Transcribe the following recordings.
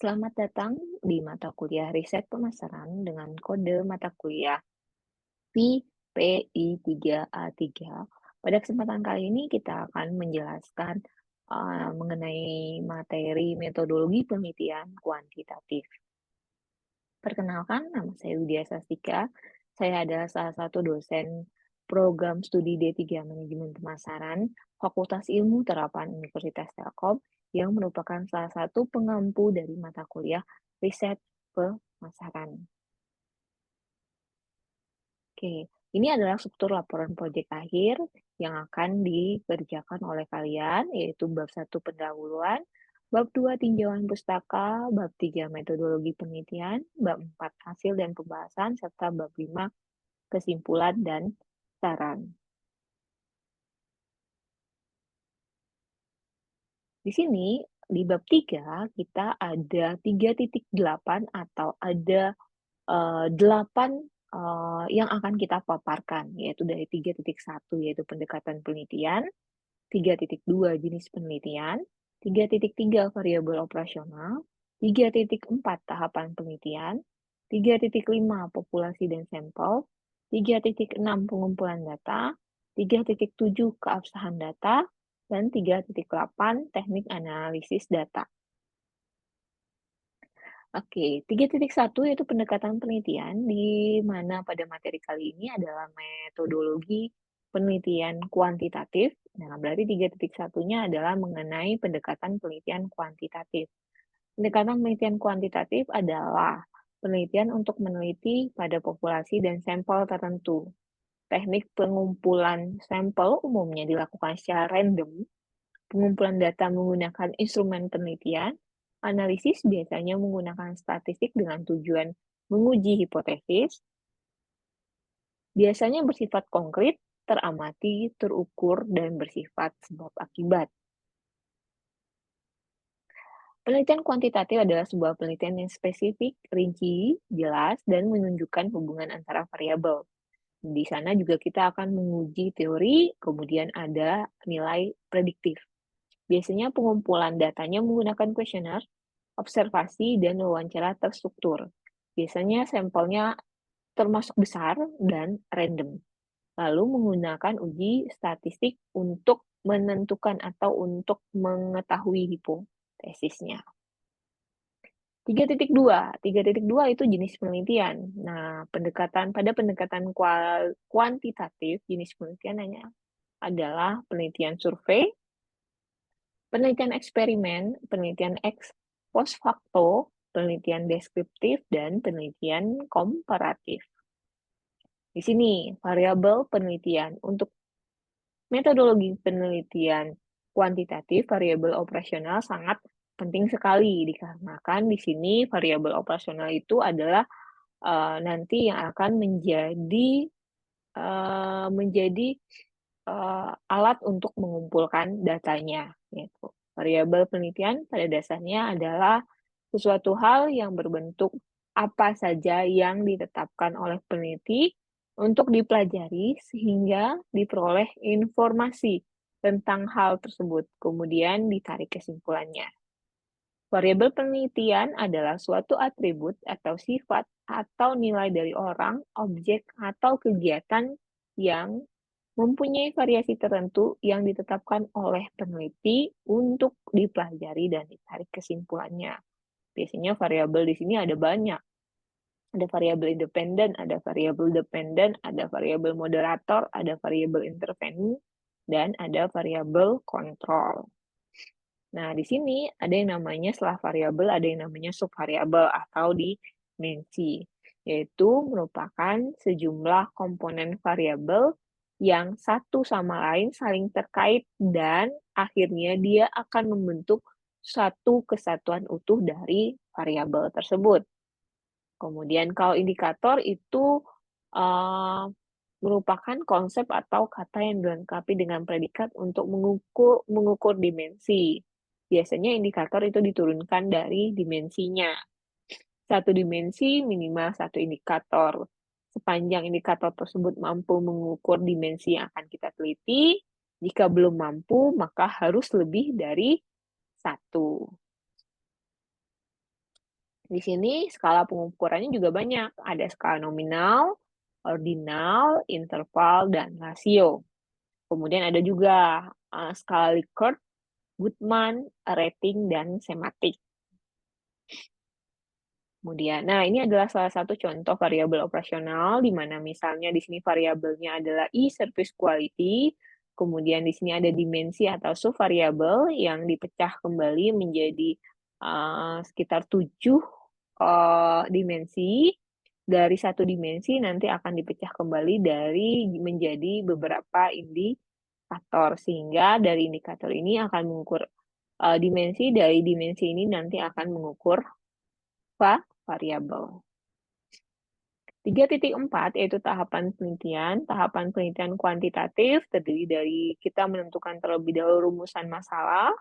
Selamat datang di mata kuliah riset pemasaran dengan kode mata kuliah VPI3A3. Pada kesempatan kali ini kita akan menjelaskan mengenai materi metodologi penelitian kuantitatif. Perkenalkan, nama saya Widya Sastika. Saya adalah salah satu dosen program studi D3 Manajemen Pemasaran, Fakultas Ilmu Terapan Universitas Telkom, yang merupakan salah satu pengampu dari mata kuliah riset pemasaran. Oke, ini adalah struktur laporan proyek akhir yang akan dikerjakan oleh kalian, yaitu bab 1 pendahuluan, bab 2 tinjauan pustaka, bab 3 metodologi penelitian, bab 4 hasil dan pembahasan, serta bab 5 kesimpulan dan saran. Di sini, di bab 3, kita ada 3.8 atau ada 8 yang akan kita paparkan, yaitu dari 3.1, yaitu pendekatan penelitian, 3.2 jenis penelitian, 3.3 variabel operasional, 3.4 tahapan penelitian, 3.5 populasi dan sampel, 3.6 pengumpulan data, 3.7 keabsahan data, dan 3.8 teknik analisis data. Oke, 3.1 yaitu pendekatan penelitian, di mana pada materi kali ini adalah metodologi penelitian kuantitatif. Nah, berarti 3.1-nya adalah mengenai pendekatan penelitian kuantitatif. Pendekatan penelitian kuantitatif adalah penelitian untuk meneliti pada populasi dan sampel tertentu. Teknik pengumpulan sampel umumnya dilakukan secara random. Pengumpulan data menggunakan instrumen penelitian. Analisis biasanya menggunakan statistik dengan tujuan menguji hipotesis. Biasanya bersifat konkret, teramati, terukur, dan bersifat sebab akibat. Penelitian kuantitatif adalah sebuah penelitian yang spesifik, rinci, jelas, dan menunjukkan hubungan antara variabel. Di sana juga kita akan menguji teori, kemudian ada nilai prediktif. Biasanya pengumpulan datanya menggunakan kuesioner, observasi, dan wawancara terstruktur. Biasanya sampelnya termasuk besar dan random. Lalu menggunakan uji statistik untuk menentukan atau untuk mengetahui hipotesisnya. 3.2 itu jenis penelitian. Nah, pada pendekatan kuantitatif, jenis penelitian adalah penelitian survei, penelitian eksperimen, penelitian ex post facto, penelitian deskriptif, dan penelitian komparatif. Di sini, variabel penelitian. Untuk metodologi penelitian kuantitatif, variabel operasional sangat penting sekali, dikarenakan di sini variabel operasional itu adalah nanti yang akan menjadi alat untuk mengumpulkan datanya. Yaitu. Variabel penelitian pada dasarnya adalah sesuatu hal yang berbentuk apa saja yang ditetapkan oleh peneliti untuk dipelajari sehingga diperoleh informasi tentang hal tersebut, kemudian ditarik kesimpulannya. Variabel penelitian adalah suatu atribut atau sifat atau nilai dari orang, objek, atau kegiatan yang mempunyai variasi tertentu yang ditetapkan oleh peneliti untuk dipelajari dan ditarik kesimpulannya. Biasanya variabel di sini ada banyak. Ada variabel independen, ada variabel dependen, ada variabel moderator, ada variabel interveni, dan ada variabel kontrol. Nah, di sini ada yang namanya setelah variabel, ada yang namanya subvariabel atau dimensi, yaitu merupakan sejumlah komponen variabel yang satu sama lain saling terkait dan akhirnya dia akan membentuk satu kesatuan utuh dari variabel tersebut. Kemudian kalau indikator itu merupakan konsep atau kata yang dilengkapi dengan predikat untuk mengukur dimensi. Biasanya indikator itu diturunkan dari dimensinya. Satu dimensi minimal satu indikator. Sepanjang indikator tersebut mampu mengukur dimensi yang akan kita teliti, jika belum mampu, maka harus lebih dari satu. Di sini skala pengukurannya juga banyak, ada skala nominal, ordinal, interval, dan rasio. Kemudian ada juga skala Likert, Goodman, rating, dan sematik. Kemudian, nah ini adalah salah satu contoh variabel operasional, di mana misalnya di sini variabelnya adalah e-service quality, kemudian di sini ada dimensi atau subvariabel yang dipecah kembali menjadi sekitar 7 dimensi. Dari satu dimensi nanti akan dipecah kembali dari menjadi beberapa indikator, sehingga dari indikator ini akan mengukur dimensi, dari dimensi ini nanti akan mengukur variabel. 3.4 yaitu tahapan penelitian kuantitatif, terdiri dari kita menentukan terlebih dahulu rumusan masalah,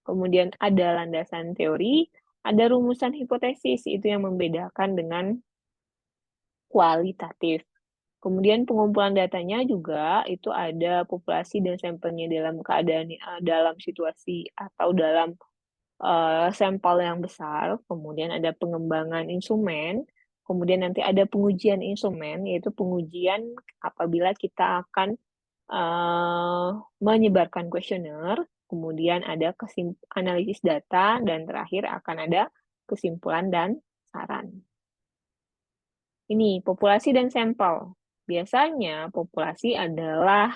kemudian ada landasan teori, ada rumusan hipotesis, itu yang membedakan dengan kualitatif. Kemudian pengumpulan datanya juga itu ada populasi dan sampelnya dalam keadaan dalam situasi atau dalam sampel yang besar, kemudian ada pengembangan instrumen, kemudian nanti ada pengujian instrumen, yaitu pengujian apabila kita akan menyebarkan kuesioner, kemudian ada analisis data, dan terakhir akan ada kesimpulan dan saran. Ini populasi dan sampel. Biasanya populasi adalah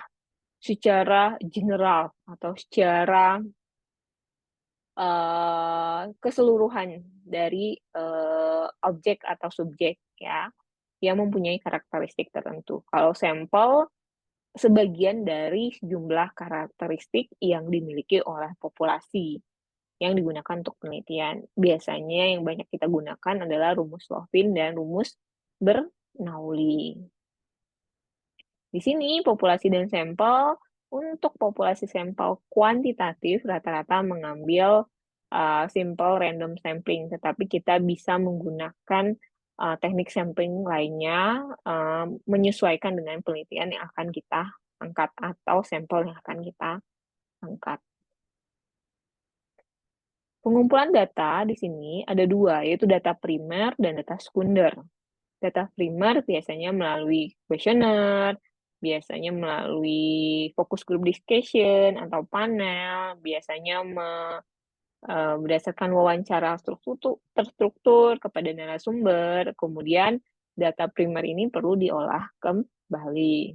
secara general atau secara keseluruhan dari objek atau subjek ya, yang mempunyai karakteristik tertentu. Kalau sampel, sebagian dari sejumlah karakteristik yang dimiliki oleh populasi yang digunakan untuk penelitian. Biasanya yang banyak kita gunakan adalah rumus Lovin dan rumus Bernoulli. Di sini populasi dan sampel, untuk populasi sampel kuantitatif rata-rata mengambil simple random sampling, tetapi kita bisa menggunakan teknik sampling lainnya menyesuaikan dengan penelitian yang akan kita angkat atau sampel yang akan kita angkat. Pengumpulan data di sini ada dua, yaitu data primer dan data sekunder. Data primer biasanya melalui kuesioner, biasanya melalui focus group discussion atau panel, biasanya berdasarkan wawancara terstruktur kepada narasumber, kemudian data primer ini perlu diolah kembali.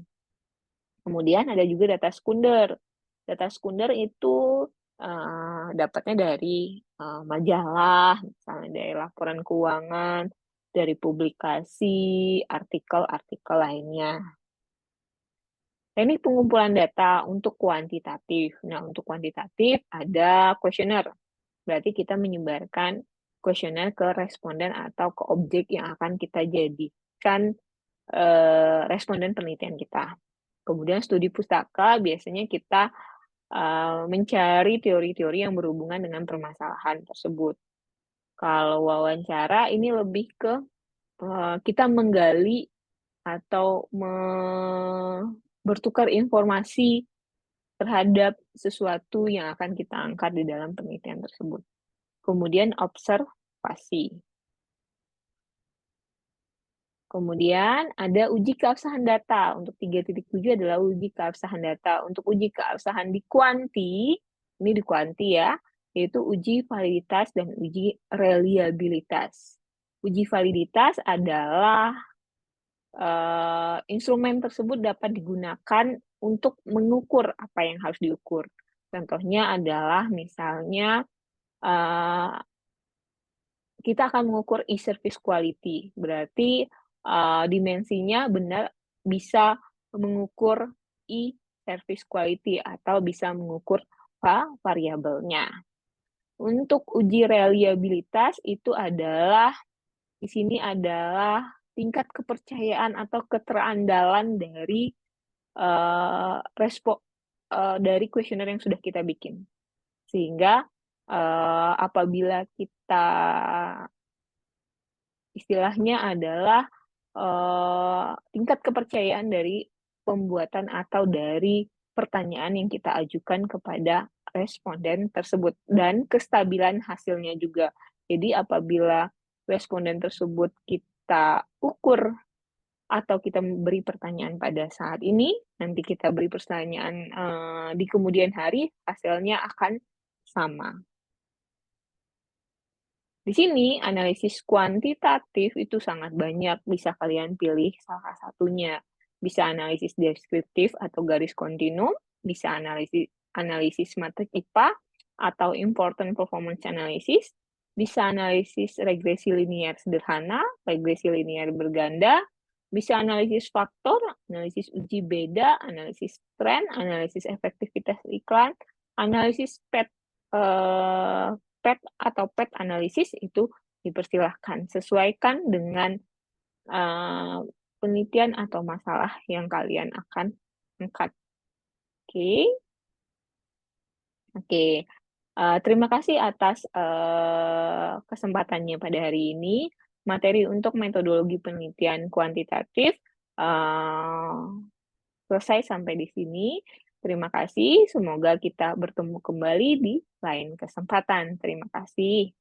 Kemudian ada juga data sekunder. Data sekunder itu dapatnya dari majalah, misalnya dari laporan keuangan, dari publikasi, artikel-artikel lainnya. Teknik pengumpulan data untuk kuantitatif. Nah, untuk kuantitatif ada kuesioner. Berarti kita menyebarkan kuesioner ke responden atau ke objek yang akan kita jadikan responden penelitian kita. Kemudian studi pustaka, biasanya kita mencari teori-teori yang berhubungan dengan permasalahan tersebut. Kalau wawancara, ini lebih ke kita menggali atau bertukar informasi terhadap sesuatu yang akan kita angkat di dalam penelitian tersebut. Kemudian observasi. Kemudian ada uji keabsahan data. Untuk 3.7 adalah uji keabsahan data. Untuk uji keabsahan di kuanti, ini di kuanti ya, yaitu uji validitas dan uji reliabilitas. Uji validitas adalah instrumen tersebut dapat digunakan untuk mengukur apa yang harus diukur. Contohnya adalah misalnya kita akan mengukur e-service quality, berarti dimensinya benar bisa mengukur e-service quality atau bisa mengukur variabelnya. Untuk uji reliabilitas itu adalah di sini adalah tingkat kepercayaan atau keterandalan dari dari kuesioner yang sudah kita bikin. Sehingga apabila kita istilahnya adalah tingkat kepercayaan dari pembuatan atau dari pertanyaan yang kita ajukan kepada responden tersebut dan kestabilan hasilnya juga. Jadi apabila responden tersebut kita ukur atau kita beri pertanyaan pada saat ini, nanti kita beri pertanyaan, di kemudian hari, hasilnya akan sama. Di sini analisis kuantitatif itu sangat banyak, bisa kalian pilih salah satunya. Bisa analisis deskriptif atau garis kontinu, bisa analisis matrik IPA atau important performance analysis, bisa analisis regresi linear sederhana, regresi linear berganda, bisa analisis faktor, analisis uji beda, analisis tren, analisis efektivitas iklan, analisis PET atau PET analisis itu dipersilahkan. Sesuaikan dengan penelitian atau masalah yang kalian akan angkat. Oke. Oke. Terima kasih atas kesempatannya pada hari ini. Materi untuk metodologi penelitian kuantitatif selesai sampai di sini. Terima kasih. Semoga kita bertemu kembali di lain kesempatan. Terima kasih.